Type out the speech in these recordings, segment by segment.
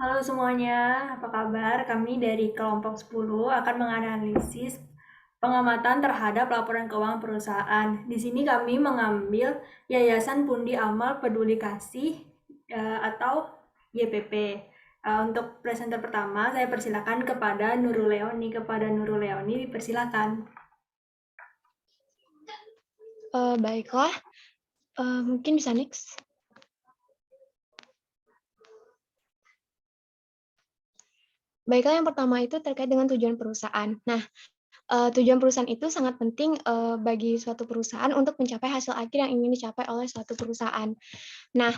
Halo semuanya, apa kabar? Kami dari kelompok 10 akan menganalisis pengamatan terhadap laporan keuangan perusahaan. Di sini kami mengambil Yayasan Pundi Amal Peduli Kasih atau YPP. Untuk presenter pertama, saya persilakan kepada Nurul Leoni. Dipersilakan. Baiklah, mungkin bisa next. Baiklah, yang pertama itu terkait dengan tujuan perusahaan. Nah, tujuan perusahaan itu sangat penting bagi suatu perusahaan untuk mencapai hasil akhir yang ingin dicapai oleh suatu perusahaan. Nah,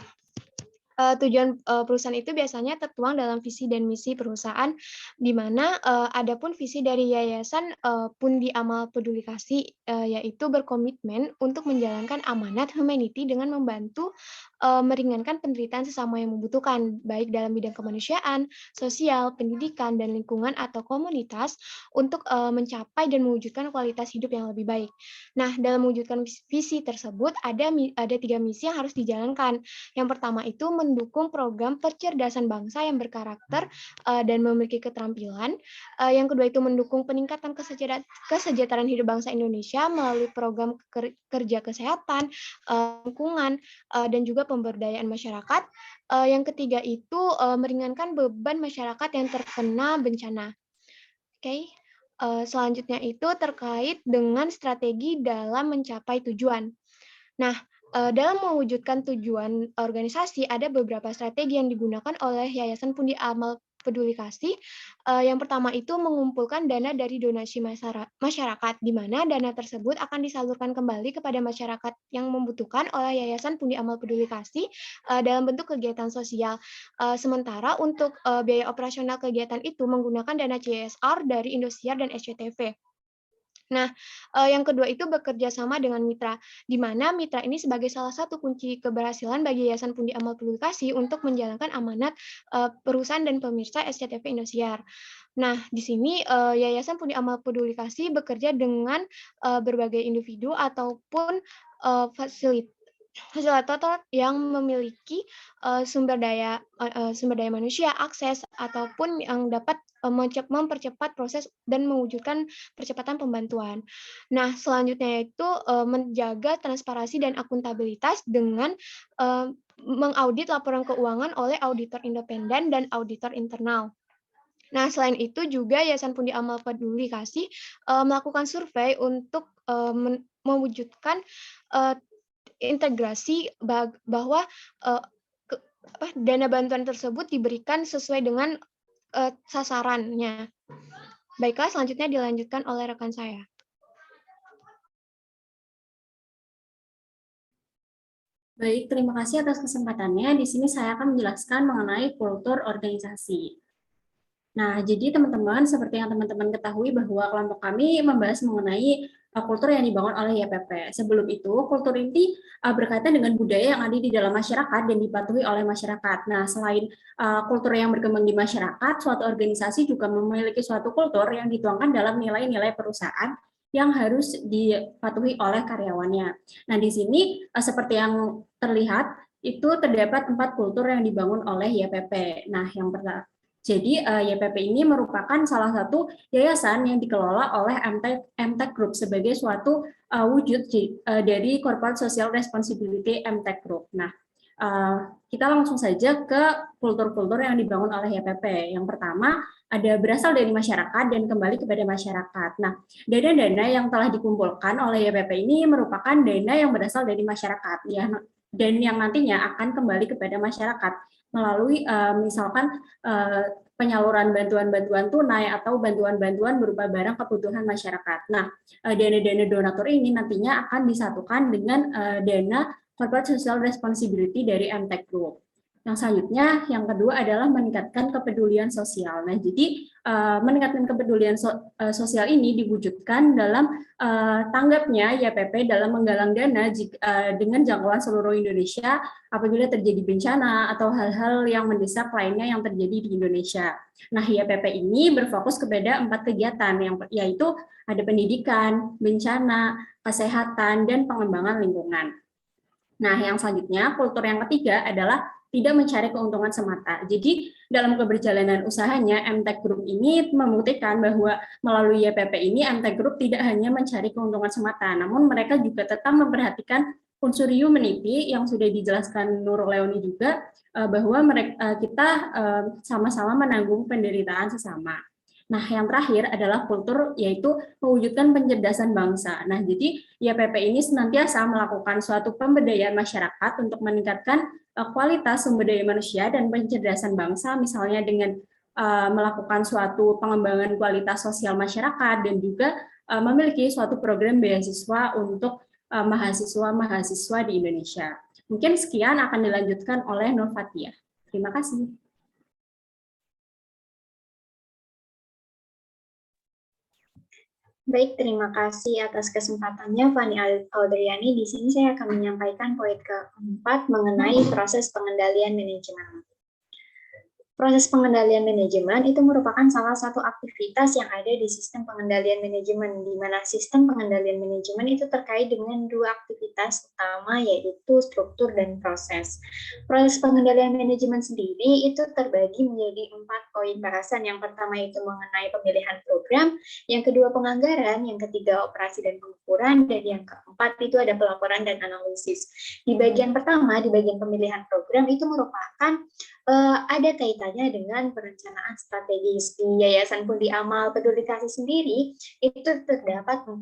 tujuan perusahaan itu biasanya tertuang dalam visi dan misi perusahaan, di mana adapun visi dari Yayasan Pundi Amal Peduli Kasih yaitu berkomitmen untuk menjalankan amanat humanity dengan membantu meringankan penderitaan sesama yang membutuhkan, baik dalam bidang kemanusiaan, sosial, pendidikan, dan lingkungan atau komunitas untuk mencapai dan mewujudkan kualitas hidup yang lebih baik. Nah, dalam mewujudkan visi tersebut ada 3 misi yang harus dijalankan. Yang pertama itu mendukung program percerdasan bangsa yang berkarakter dan memiliki keterampilan. Yang kedua itu mendukung peningkatan kesejahteraan hidup bangsa Indonesia melalui program kerja kesehatan, lingkungan, dan juga pemberdayaan masyarakat. Yang ketiga itu meringankan beban masyarakat yang terkena bencana. Oke. Selanjutnya itu terkait dengan strategi dalam mencapai tujuan. Nah, dalam mewujudkan tujuan organisasi, ada beberapa strategi yang digunakan oleh Yayasan Pundi Amal Peduli Kasih. Yang pertama itu mengumpulkan dana dari donasi masyarakat, di mana dana tersebut akan disalurkan kembali kepada masyarakat yang membutuhkan oleh Yayasan Pundi Amal Peduli Kasih dalam bentuk kegiatan sosial. Sementara untuk biaya operasional kegiatan itu menggunakan dana CSR dari Indosiar dan SCTV. Nah, yang kedua itu bekerja sama dengan mitra, di mana mitra ini sebagai salah satu kunci keberhasilan bagi Yayasan Pundi Amal Peduli Kasih untuk menjalankan amanat perusahaan dan pemirsa SCTV Indosiar. Nah, di sini Yayasan Pundi Amal Peduli Kasih bekerja dengan berbagai individu ataupun fasilitator yang memiliki sumber daya manusia, akses ataupun yang dapat mempercepat proses dan mewujudkan percepatan pembantuan. Nah, selanjutnya itu menjaga transparansi dan akuntabilitas dengan mengaudit laporan keuangan oleh auditor independen dan auditor internal. Nah, selain itu juga Yayasan Pundi Amal Peduli Kasih melakukan survei untuk mewujudkan integrasi bahwa dana bantuan tersebut diberikan sesuai dengan sasarannya. Baiklah, selanjutnya dilanjutkan oleh rekan saya. Baik, terima kasih atas kesempatannya. Di sini saya akan menjelaskan mengenai kultur organisasi. Nah, jadi teman-teman, seperti yang teman-teman ketahui bahwa kelompok kami membahas mengenai kultur yang dibangun oleh YPP. Sebelum itu, kultur ini berkaitan dengan budaya yang ada di dalam masyarakat dan dipatuhi oleh masyarakat. Nah, selain kultur yang berkembang di masyarakat, suatu organisasi juga memiliki suatu kultur yang dituangkan dalam nilai-nilai perusahaan yang harus dipatuhi oleh karyawannya. Nah, di sini seperti yang terlihat, itu terdapat 4 kultur yang dibangun oleh YPP. Nah, yang pertama, jadi YPP ini merupakan salah satu yayasan yang dikelola oleh MTech Group sebagai suatu wujud dari Corporate Social Responsibility MTech Group. Nah, kita langsung saja ke kultur-kultur yang dibangun oleh YPP. Yang pertama ada berasal dari masyarakat dan kembali kepada masyarakat. Nah, dana-dana yang telah dikumpulkan oleh YPP ini merupakan dana yang berasal dari masyarakat, ya, dan yang nantinya akan kembali kepada masyarakat melalui misalkan penyaluran bantuan-bantuan tunai atau bantuan-bantuan berupa barang kebutuhan masyarakat. Nah, dana-dana donatur ini nantinya akan disatukan dengan dana Corporate Social Responsibility dari MTech Group. Yang selanjutnya, yang kedua adalah meningkatkan kepedulian sosial. Nah, jadi meningkatkan kepedulian sosial ini diwujudkan dalam tanggapnya YPP dalam menggalang dana dengan jangkauan seluruh Indonesia apabila terjadi bencana atau hal-hal yang mendesak lainnya yang terjadi di Indonesia. Nah, YPP ini berfokus kepada 4 kegiatan, yaitu ada pendidikan, bencana, kesehatan, dan pengembangan lingkungan. Nah, yang selanjutnya, kultur yang ketiga adalah tidak mencari keuntungan semata. Jadi dalam keberjalanan usahanya, MTech Group ini membuktikan bahwa melalui YPP ini MTech Group tidak hanya mencari keuntungan semata, namun mereka juga tetap memperhatikan unsur humanity yang sudah dijelaskan Nur Leoni juga, bahwa kita sama-sama menanggung penderitaan sesama. Nah, yang terakhir adalah kultur, yaitu mewujudkan pencerdasan bangsa. Nah, jadi YPP ini senantiasa melakukan suatu pemberdayaan masyarakat untuk meningkatkan kualitas sumber daya manusia dan pencerdasan bangsa, misalnya dengan melakukan suatu pengembangan kualitas sosial masyarakat dan juga memiliki suatu program beasiswa untuk mahasiswa-mahasiswa di Indonesia. Mungkin sekian akan dilanjutkan oleh Nur Fathia. Terima kasih. Baik, terima kasih atas kesempatannya, Fani Audriani. Di sini saya akan menyampaikan poin keempat mengenai proses pengendalian manajemen. Proses pengendalian manajemen itu merupakan salah satu aktivitas yang ada di sistem pengendalian manajemen, di mana sistem pengendalian manajemen itu terkait dengan dua aktivitas utama, yaitu struktur dan proses. Proses pengendalian manajemen sendiri itu terbagi menjadi 4 poin bahasan. Yang pertama itu mengenai pemilihan program, yang kedua penganggaran, yang ketiga operasi dan pengukuran, dan yang keempat itu ada pelaporan dan analisis. Di bagian pertama, di bagian pemilihan program itu merupakan ada kaitannya dengan perencanaan strategis. Di Yayasan Pundi Amal Peduli Kasih sendiri itu terdapat 4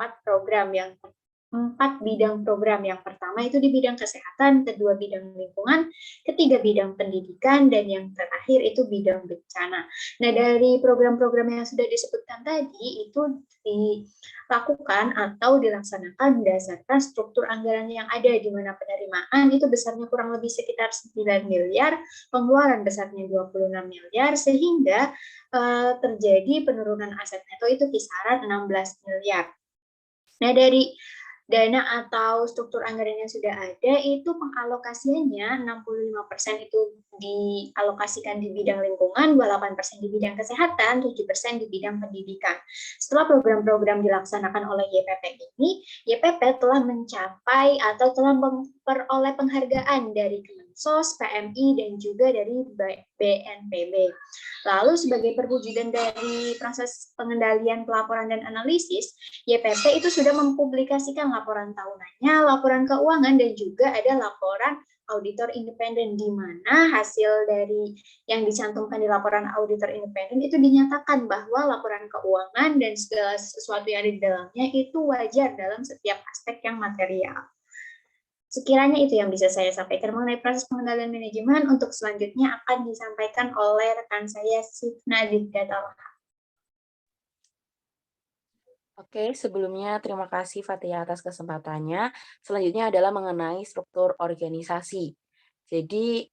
bidang program. Yang pertama itu di bidang kesehatan, kedua bidang lingkungan, ketiga bidang pendidikan, dan yang terakhir itu bidang bencana. Nah, dari program-program yang sudah disebutkan tadi itu dilakukan atau dilaksanakan berdasarkan struktur anggaran yang ada, di mana penerimaan itu besarnya kurang lebih sekitar 9 miliar, pengeluaran besarnya 26 miliar, sehingga terjadi penurunan aset neto itu kisaran 16 miliar. Nah, dari dana atau struktur anggaran yang sudah ada itu pengalokasiannya 65% itu dialokasikan di bidang lingkungan, 28% di bidang kesehatan, 7% di bidang pendidikan. Setelah program-program dilaksanakan oleh YPP ini, YPP telah mencapai atau telah memperoleh penghargaan dari Kemensos, PMI, dan juga dari BNPB. Lalu sebagai perwujudan dari proses pengendalian, pelaporan, dan analisis, YPP itu sudah mempublikasikan laporan tahunannya, laporan keuangan, dan juga ada laporan auditor independen, di mana hasil dari yang dicantumkan di laporan auditor independen itu dinyatakan bahwa laporan keuangan dan segala sesuatu yang ada di dalamnya itu wajar dalam setiap aspek yang material. Sekiranya itu yang bisa saya sampaikan mengenai proses pengendalian manajemen. Untuk selanjutnya akan disampaikan oleh rekan saya, Sifna Didgatala. Oke, sebelumnya terima kasih Fathia atas kesempatannya. Selanjutnya adalah mengenai struktur organisasi. Jadi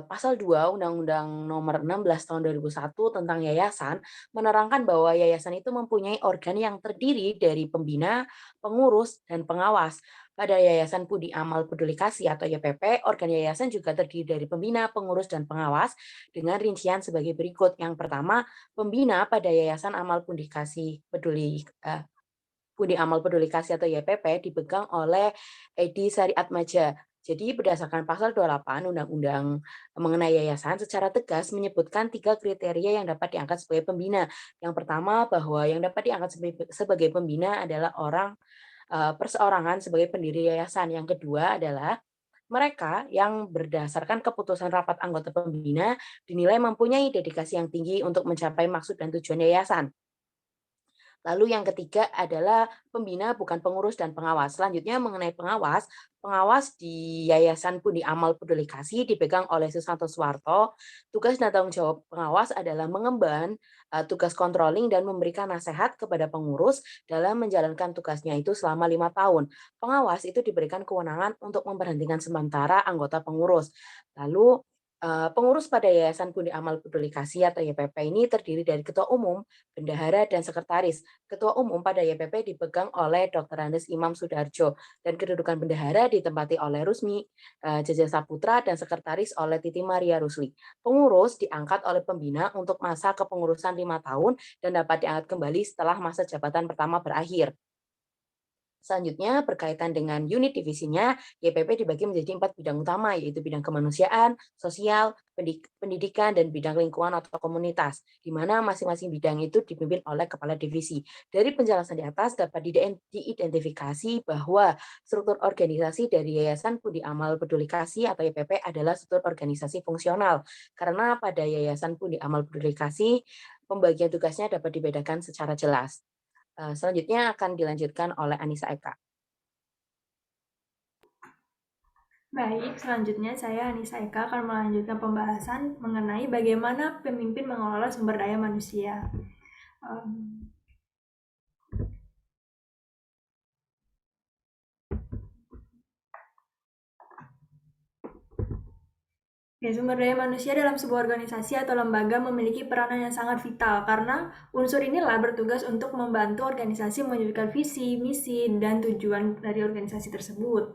pasal 2 Undang-Undang Nomor 16 Tahun 2001 tentang yayasan menerangkan bahwa yayasan itu mempunyai organ yang terdiri dari pembina, pengurus, dan pengawas. Pada Yayasan Pundi Amal Peduli Kasih atau YPP, organ yayasan juga terdiri dari pembina, pengurus, dan pengawas dengan rincian sebagai berikut. Yang pertama, pembina pada Yayasan Amal Pundi Kasih Pundi Amal Peduli Kasih atau YPP dipegang oleh Edi Sariatmaja. Jadi berdasarkan pasal 28 Undang-Undang mengenai yayasan secara tegas menyebutkan 3 kriteria yang dapat diangkat sebagai pembina. Yang pertama, bahwa yang dapat diangkat sebagai pembina adalah orang perseorangan sebagai pendiri yayasan. Yang kedua adalah mereka yang berdasarkan keputusan rapat anggota pembina dinilai mempunyai dedikasi yang tinggi untuk mencapai maksud dan tujuan yayasan. Lalu yang ketiga adalah pembina bukan pengurus dan pengawas. Selanjutnya mengenai pengawas, pengawas di Yayasan Pundi Amal Peduli Kasih dipegang oleh Susanto Suwarto. Tugas dan tanggung jawab pengawas adalah mengemban tugas controlling dan memberikan nasihat kepada pengurus dalam menjalankan tugasnya itu selama 5 tahun. Pengawas itu diberikan kewenangan untuk memberhentikan sementara anggota pengurus. Lalu pengurus pada Yayasan Pundi Amal Peduli Kasih atau YPP ini terdiri dari ketua umum, bendahara, dan sekretaris. Ketua umum pada YPP dipegang oleh Dr. Andes Imam Sudarjo dan kedudukan bendahara ditempati oleh Rusmi Jaja Saputra dan sekretaris oleh Titi Maria Rusli. Pengurus diangkat oleh pembina untuk masa kepengurusan 5 tahun dan dapat diangkat kembali setelah masa jabatan pertama berakhir. Selanjutnya, berkaitan dengan unit divisinya, YPP dibagi menjadi 4 bidang utama, yaitu bidang kemanusiaan, sosial, pendidikan, dan bidang lingkungan atau komunitas, di mana masing-masing bidang itu dipimpin oleh kepala divisi. Dari penjelasan di atas dapat diidentifikasi bahwa struktur organisasi dari Yayasan Pundi Amal Peduli Kasih atau YPP adalah struktur organisasi fungsional, karena pada Yayasan Pundi Amal Peduli Kasih, pembagian tugasnya dapat dibedakan secara jelas. Selanjutnya akan dilanjutkan oleh Anissa Eka. Baik, selanjutnya saya Anissa Eka akan melanjutkan pembahasan mengenai bagaimana pemimpin mengelola sumber daya manusia. Ya, sumber daya manusia dalam sebuah organisasi atau lembaga memiliki peranan yang sangat vital karena unsur inilah bertugas untuk membantu organisasi mewujudkan visi, misi, dan tujuan dari organisasi tersebut.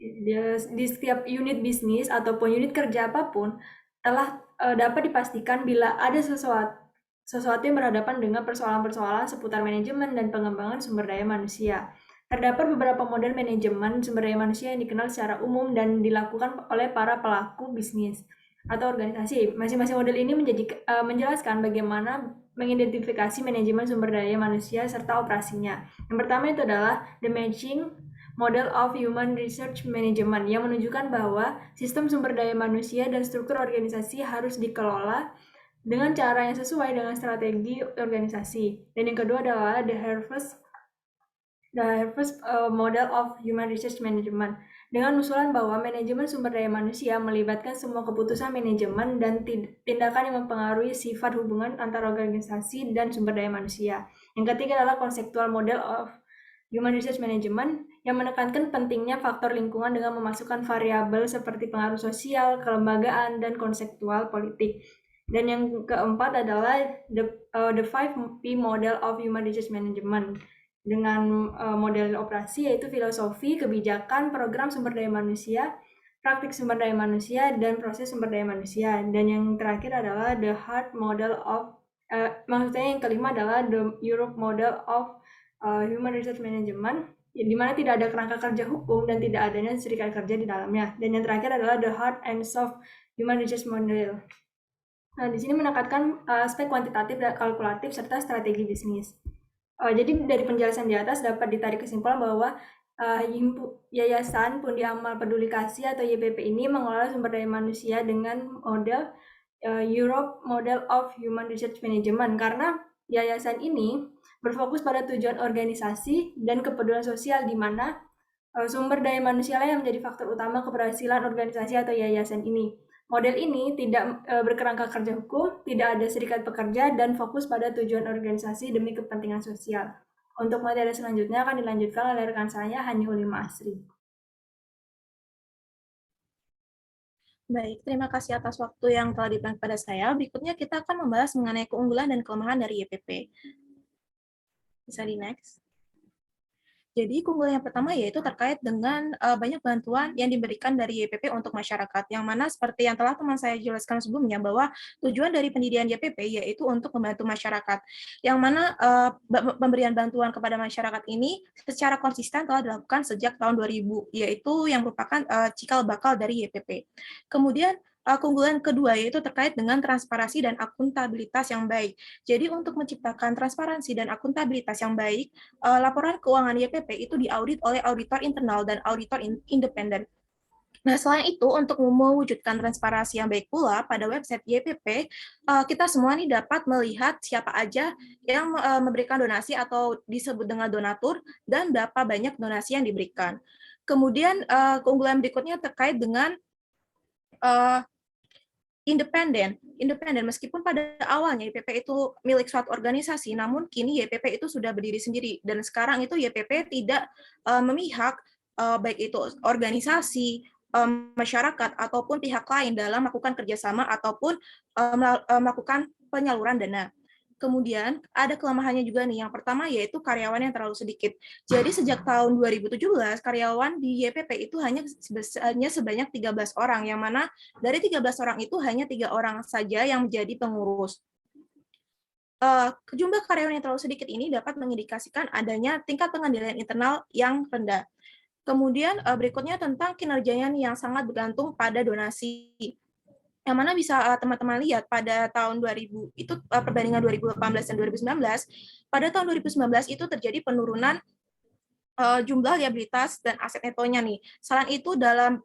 Di setiap unit bisnis ataupun unit kerja apapun telah dapat dipastikan bila ada sesuatu yang berhadapan dengan persoalan-persoalan seputar manajemen dan pengembangan sumber daya manusia. Terdapat beberapa model manajemen sumber daya manusia yang dikenal secara umum dan dilakukan oleh para pelaku bisnis atau organisasi. Masing-masing model ini menjelaskan bagaimana mengidentifikasi manajemen sumber daya manusia serta operasinya. Yang pertama itu adalah the matching Model of Human Research Management yang menunjukkan bahwa sistem sumber daya manusia dan struktur organisasi harus dikelola dengan cara yang sesuai dengan strategi organisasi. Dan yang kedua adalah the Harvest Model of Human Research Management dengan usulan bahwa manajemen sumber daya manusia melibatkan semua keputusan manajemen dan tindakan yang mempengaruhi sifat hubungan antara organisasi dan sumber daya manusia. Yang ketiga adalah Conceptual Model of Human Research Management yang menekankan pentingnya faktor lingkungan dengan memasukkan variabel seperti pengaruh sosial, kelembagaan, dan konseptual politik. Dan yang keempat adalah the 5P Model of Human Research Management dengan model operasi yaitu filosofi, kebijakan, program sumber daya manusia, praktik sumber daya manusia, dan proses sumber daya manusia. Dan yang terakhir adalah the Hart Model of maksudnya yang kelima adalah the Europe Model of Human Research Management, di mana tidak ada kerangka kerja hukum dan tidak adanya serikat kerja di dalamnya. Dan yang terakhir adalah the Hard and Soft Human Research Model. Nah, di sini menekankan aspek kuantitatif dan kalkulatif serta strategi bisnis. Jadi dari penjelasan di atas dapat ditarik kesimpulan bahwa Yayasan Pundi Amal Peduli Kasih atau YPP ini mengelola sumber daya manusia dengan model Europe Model of Human Research Management karena yayasan ini berfokus pada tujuan organisasi dan kepedulian sosial di mana sumber daya manusia yang menjadi faktor utama keberhasilan organisasi atau yayasan ini. Model ini tidak berkerangka kerja hukum, tidak ada serikat pekerja, dan fokus pada tujuan organisasi demi kepentingan sosial. Untuk materi selanjutnya akan dilanjutkan oleh rekan saya, Hani Ulima Asri. Baik, terima kasih atas waktu yang telah diberikan kepada saya. Berikutnya kita akan membahas mengenai keunggulan dan kelemahan dari YPP. Bisa di next. Jadi keunggulan yang pertama yaitu terkait dengan banyak bantuan yang diberikan dari YPP untuk masyarakat, yang mana seperti yang telah teman saya jelaskan sebelumnya bahwa tujuan dari pendirian YPP yaitu untuk membantu masyarakat, yang mana pemberian bantuan kepada masyarakat ini secara konsisten telah dilakukan sejak tahun 2000, yaitu yang merupakan cikal bakal dari YPP. Kemudian keunggulan kedua yaitu terkait dengan transparansi dan akuntabilitas yang baik. Jadi untuk menciptakan transparansi dan akuntabilitas yang baik, laporan keuangan YPP itu diaudit oleh auditor internal dan auditor independen. Nah, selain itu, untuk mewujudkan transparansi yang baik pula, pada website YPP, kita semua nih dapat melihat siapa aja yang memberikan donasi atau disebut dengan donatur, dan berapa banyak donasi yang diberikan. Kemudian, keunggulan berikutnya terkait dengan independen. Meskipun pada awalnya YPP itu milik suatu organisasi, namun kini YPP itu sudah berdiri sendiri, dan sekarang itu YPP tidak memihak baik itu organisasi, masyarakat ataupun pihak lain dalam melakukan kerjasama ataupun melakukan penyaluran dana. Kemudian ada kelemahannya juga nih. Yang pertama yaitu karyawan yang terlalu sedikit. Jadi sejak tahun 2017 karyawan di YPP itu hanya sebanyak 13 orang, yang mana dari 13 orang itu hanya 3 orang saja yang menjadi pengurus. jumlah karyawan yang terlalu sedikit ini dapat mengindikasikan adanya tingkat pengendalian internal yang rendah. Kemudian berikutnya tentang kinerjanya yang sangat bergantung pada donasi. Yang mana bisa teman-teman lihat pada tahun 2000 itu perbandingan 2018 dan 2019, pada tahun 2019 itu terjadi penurunan jumlah liabilitas dan aset netonya nih. Selain itu dalam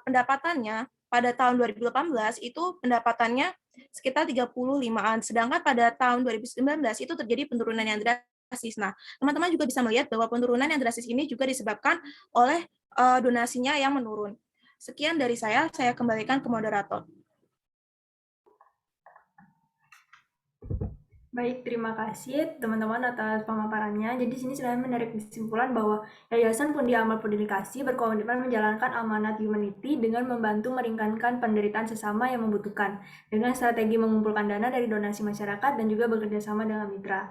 pendapatannya pada tahun 2018 itu pendapatannya sekitar 35-an, sedangkan pada tahun 2019 itu terjadi penurunan yang drastis. Nah, teman-teman juga bisa melihat bahwa penurunan yang drastis ini juga disebabkan oleh donasinya yang menurun. Sekian dari saya kembalikan ke moderator. Baik, terima kasih teman-teman atas pemaparannya. Jadi sini saya menarik kesimpulan bahwa Yayasan Pundi Amal Publikasi berkomitmen menjalankan amanat humanity dengan membantu meringankan penderitaan sesama yang membutuhkan dengan strategi mengumpulkan dana dari donasi masyarakat dan juga bekerja sama dengan mitra.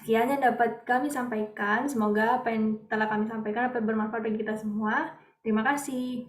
Sekian yang dapat kami sampaikan. Semoga apa yang telah kami sampaikan dapat bermanfaat bagi kita semua. Terima kasih.